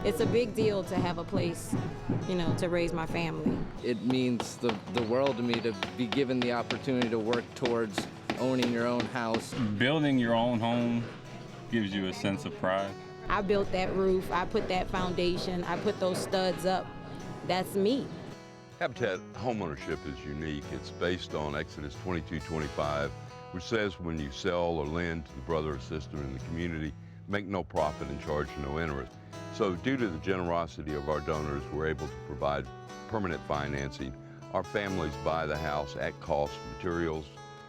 It's a big deal to have a place, to raise my family. It means the world to me to be given the opportunity to work towards owning your own house. Building your own home gives you a sense of pride. I built that roof, I put that foundation, I put those studs up. That's me. Habitat homeownership is unique. It's based on Exodus 22:25, which says when you sell or lend to the brother or sister in the community, make no profit and charge no interest. So due to the generosity of our donors, we're able to provide permanent financing. Our families buy the house at cost, materials,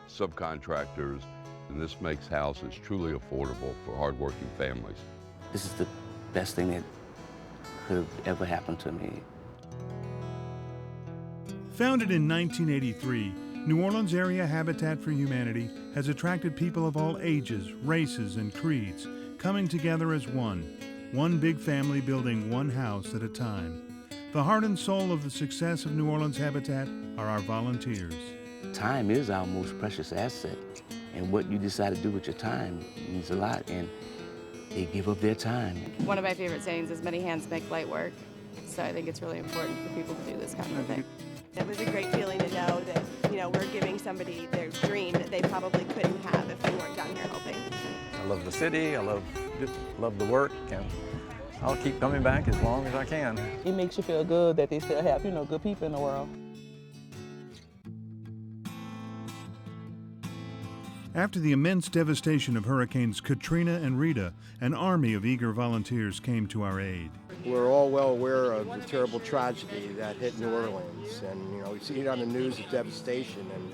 subcontractors, and this makes houses truly affordable for hardworking families. This is the best thing that could have ever happened to me. Founded in 1983, New Orleans Area Habitat for Humanity has attracted people of all ages, races, and creeds, coming together as one big family building one house at a time. The heart and soul of the success of New Orleans Habitat are our volunteers. Time is our most precious asset, and what you decide to do with your time means a lot, and they give up their time. One of my favorite sayings is many hands make light work, so I think it's really important for people to do this kind of thing. It was a great feeling to know that, we're giving somebody their dream that they probably couldn't have if we weren't down here helping. I love the city, I love the work, and I'll keep coming back as long as I can. It makes you feel good that they still have, good people in the world. After the immense devastation of Hurricanes Katrina and Rita, an army of eager volunteers came to our aid. We're all well aware of the terrible tragedy that hit New Orleans, and we see it on the news of devastation, and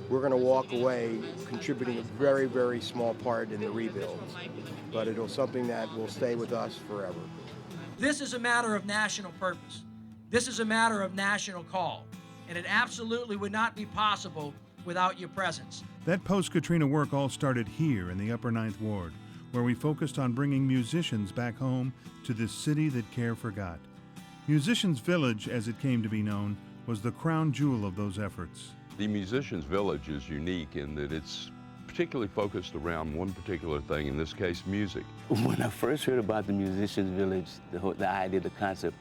we're going to walk away contributing a very, very small part in the rebuild, but it'll something that will stay with us forever. This is a matter of national purpose. This is a matter of national call, and it absolutely would not be possible without your presence. That post-Katrina work all started here in the Upper Ninth Ward, where we focused on bringing musicians back home to this city that care forgot. Musicians Village, as it came to be known, was the crown jewel of those efforts. The Musicians Village is unique in that it's particularly focused around one particular thing, in this case, music. When I first heard about the Musicians Village, the idea, the concept,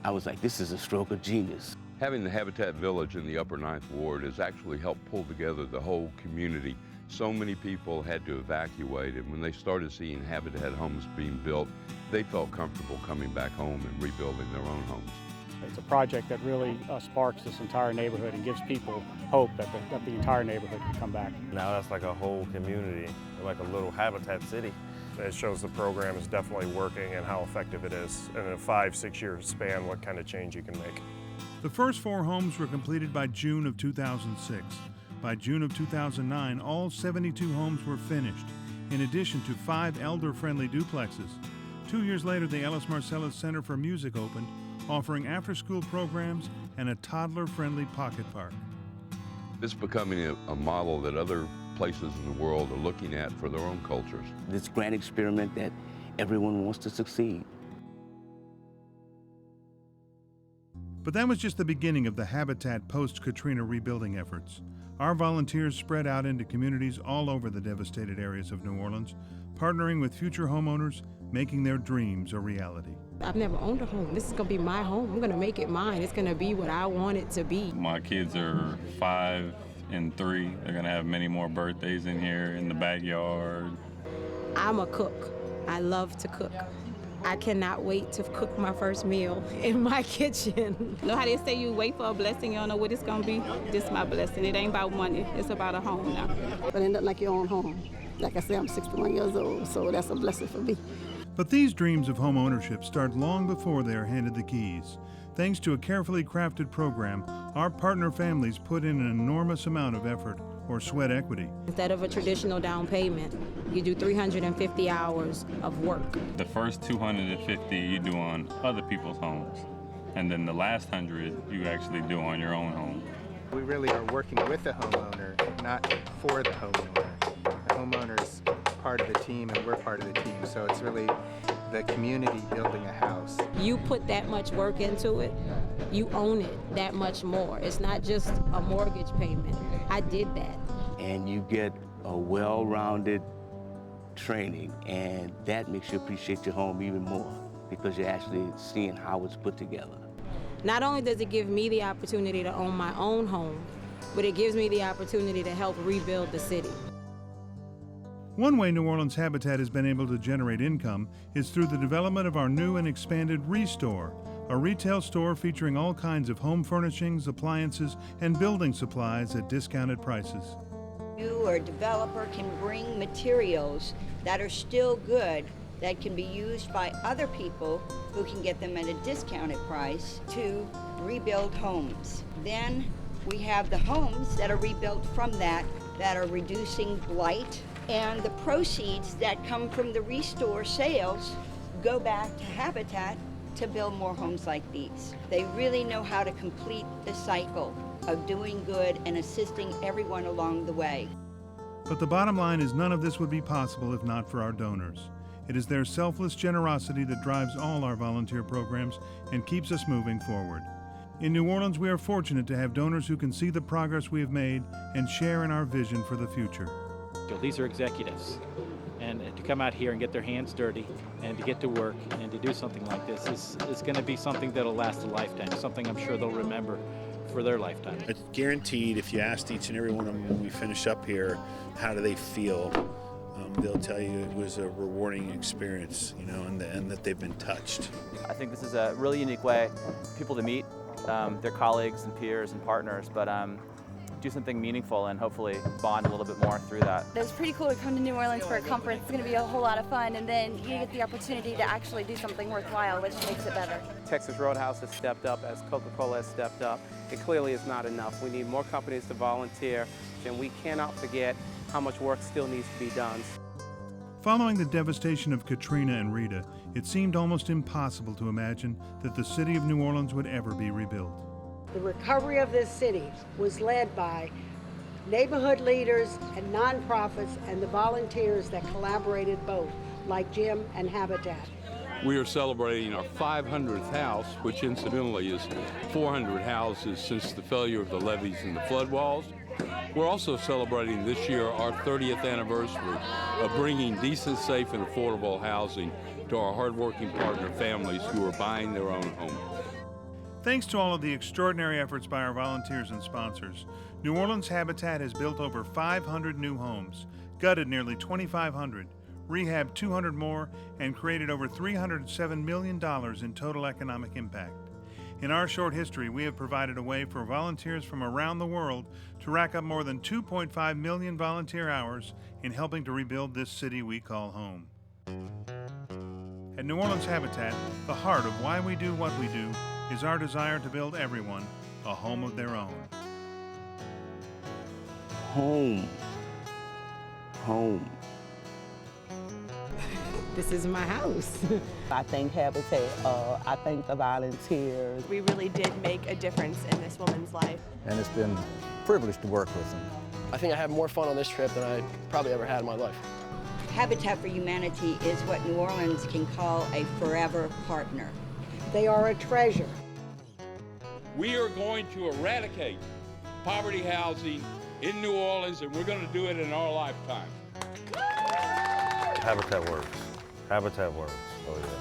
I was like, this is a stroke of genius. Having the Habitat Village in the Upper Ninth Ward has actually helped pull together the whole community. So many people had to evacuate, and when they started seeing Habitat homes being built, they felt comfortable coming back home and rebuilding their own homes. It's a project that really sparks this entire neighborhood and gives people hope that the entire neighborhood can come back. Now that's like a whole community, like a little Habitat city. It shows the program is definitely working and how effective it is. In a 5-6 year span, what kind of change you can make. The first 4 homes were completed by June of 2006. By June of 2009, all 72 homes were finished, in addition to 5 elder-friendly duplexes. 2 years later, the Ellis Marcellus Center for Music opened, offering after-school programs and a toddler-friendly pocket park. It's becoming a model that other places in the world are looking at for their own cultures. This grand experiment that everyone wants to succeed. But that was just the beginning of the Habitat post-Katrina rebuilding efforts. Our volunteers spread out into communities all over the devastated areas of New Orleans, partnering with future homeowners, making their dreams a reality. I've never owned a home. This is going to be my home. I'm going to make it mine. It's going to be what I want it to be. My kids are 5 and 3. They're going to have many more birthdays in here in the backyard. I'm a cook. I love to cook. I cannot wait to cook my first meal in my kitchen. You know how they say you wait for a blessing, you don't know what it's gonna be? This is my blessing. It ain't about money, it's about a home now. But end up like your own home. Like I said, I'm 61 years old, so that's a blessing for me. But these dreams of home ownership start long before they are handed the keys. Thanks to a carefully crafted program, our partner families put in an enormous amount of effort or sweat equity. Instead of a traditional down payment, you do 350 hours of work. The first 250 you do on other people's homes, and then the last 100 you actually do on your own home. We really are working with the homeowner, not for the homeowner. The homeowner's part of the team and we're part of the team, so it's really the community building a house. You put that much work into it, you own it that much more. It's not just a mortgage payment. I did that. And you get a well-rounded training, and that makes you appreciate your home even more. because you're actually seeing how it's put together. Not only does it give me the opportunity to own my own home, but it gives me the opportunity to help rebuild the city. One way New Orleans Habitat has been able to generate income is through the development of our new and expanded Restore, a retail store featuring all kinds of home furnishings, appliances, and building supplies at discounted prices. You or a developer can bring materials that are still good, that can be used by other people who can get them at a discounted price to rebuild homes. Then we have the homes that are rebuilt from that are reducing blight, and the proceeds that come from the Restore sales go back to Habitat to build more homes like these. They really know how to complete the cycle of doing good and assisting everyone along the way. But the bottom line is none of this would be possible if not for our donors. It is their selfless generosity that drives all our volunteer programs and keeps us moving forward. In New Orleans, we are fortunate to have donors who can see the progress we have made and share in our vision for the future. These are executives, and to come out here and get their hands dirty and to get to work and to do something like this is going to be something that'll last a lifetime, something I'm sure they'll remember for their lifetime. It's guaranteed if you asked each and every one of them when we finish up here, how do they feel? They'll tell you it was a rewarding experience, you know, and that they've been touched. I think this is a really unique way for people to meet their colleagues and peers and partners, but do something meaningful and hopefully bond a little bit more through that. It was pretty cool to come to New Orleans for a conference. It's going to be a whole lot of fun, and then you get the opportunity to actually do something worthwhile, which makes it better. Texas Roadhouse has stepped up as Coca-Cola has stepped up. It clearly is not enough. We need more companies to volunteer, and we cannot forget how much work still needs to be done. Following the devastation of Katrina and Rita, it seemed almost impossible to imagine that the city of New Orleans would ever be rebuilt. The recovery of this city was led by neighborhood leaders and nonprofits and the volunteers that collaborated both, like Jim and Habitat. We are celebrating our 500th house, which incidentally is 400 houses since the failure of the levees and the flood walls. We're also celebrating this year our 30th anniversary of bringing decent, safe, and affordable housing to our hardworking partner families who are buying their own home. Thanks to all of the extraordinary efforts by our volunteers and sponsors, New Orleans Habitat has built over 500 new homes, gutted nearly 2,500, rehabbed 200 more, and created over $307 million in total economic impact. In our short history, we have provided a way for volunteers from around the world to rack up more than 2.5 million volunteer hours in helping to rebuild this city we call home. At New Orleans Habitat, the heart of why we do what we do is our desire to build everyone a home of their own. Home. Home. This is my house. I thank Habitat, I thank the volunteers. We really did make a difference in this woman's life. And it's been a privilege to work with them. I think I had more fun on this trip than I probably ever had in my life. Habitat for Humanity is what New Orleans can call a forever partner. They are a treasure. We are going to eradicate poverty housing in New Orleans, and we're going to do it in our lifetime. Habitat works. Habitat works. Oh, yeah.